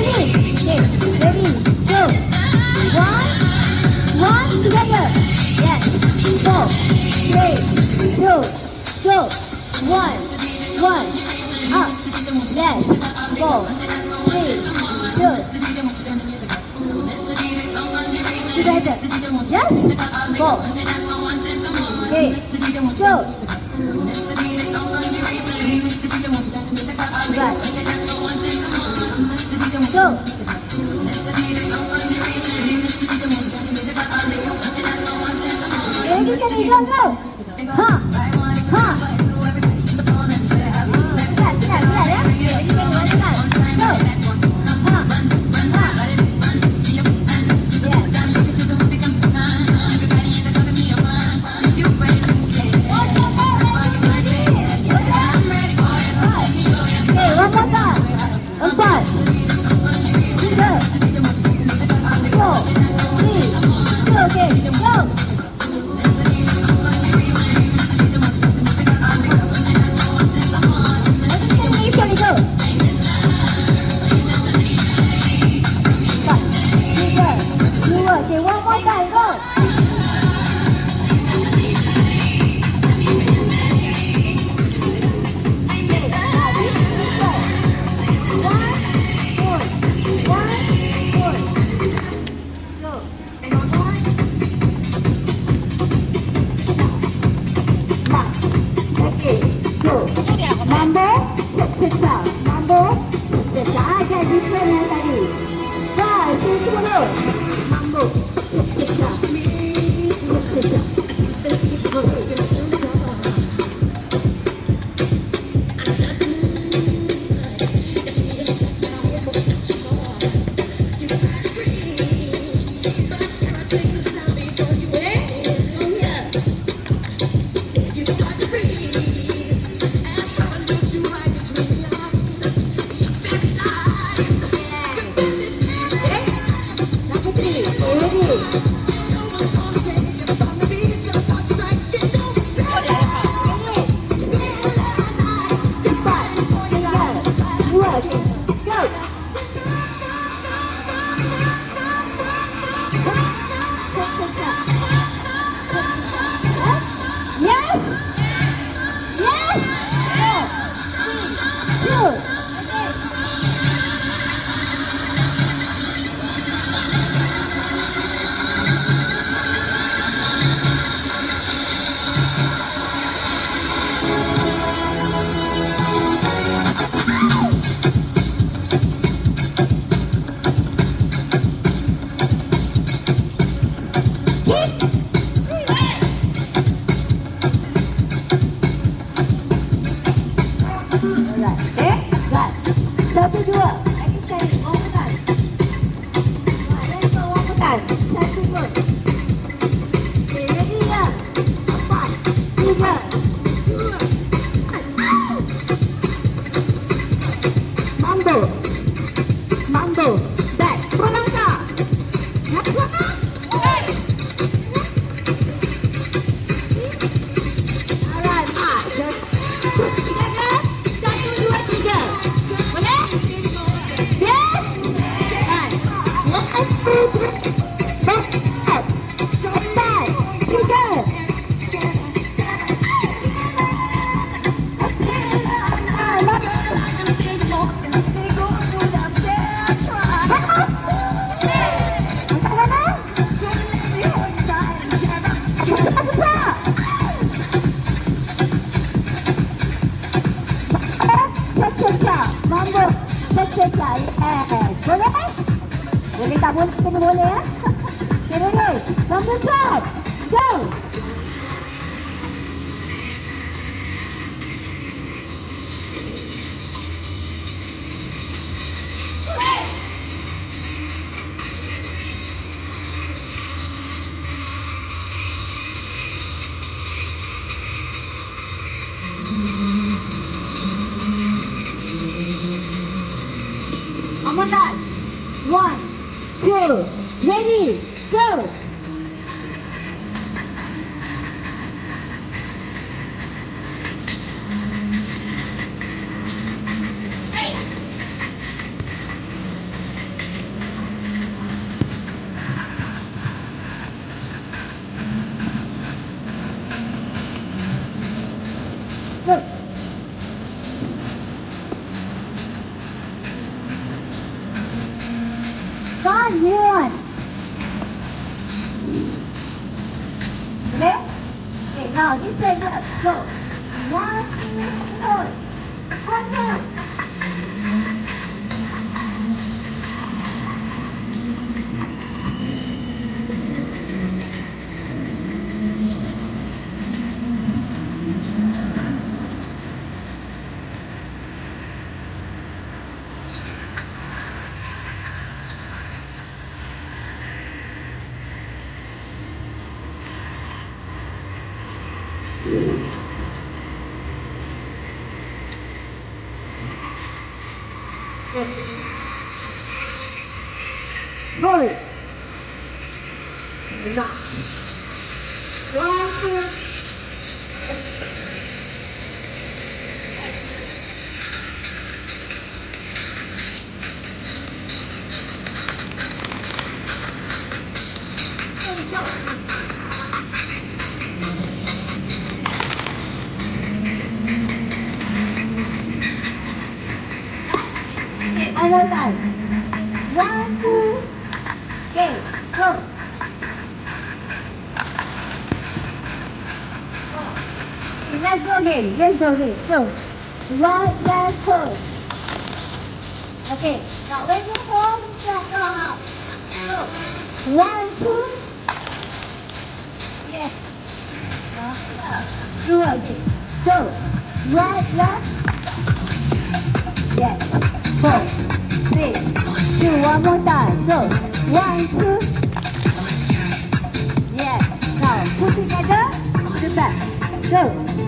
ready, go. One together. Yes. 4, 3, 2, go. One. Up. Yes. 4, 3, 2. Together. Yes. 4, 3, go. Right. Go. Ready, steady, go, go. Ha. Tidak ya. Ready, steady, go. Ha. Empat, 3, 4, 3, 2, okay, go. Sekali go. 4, 3, 2, okay, one more time, go. Boleh tak boleh kena boleh ya. Okay, ready? Number 12. Go. Amatan. 1, 2, ready, go! Gone, new one. Okay? Okay, now this way, go. 1, 2, go. 1 more. Hold it. Now. 1, 2. Okay, one more time. 1, 2. Okay, go. Let's go again. Let's go again. So, right, left, push. Okay, now when you hold, jump out. Go. 1, 2. Yes. Do again. So, right, left. Yes. 4, 3, 2. One more time. Go. 1, 2. Yes. Now put together. To back. Go.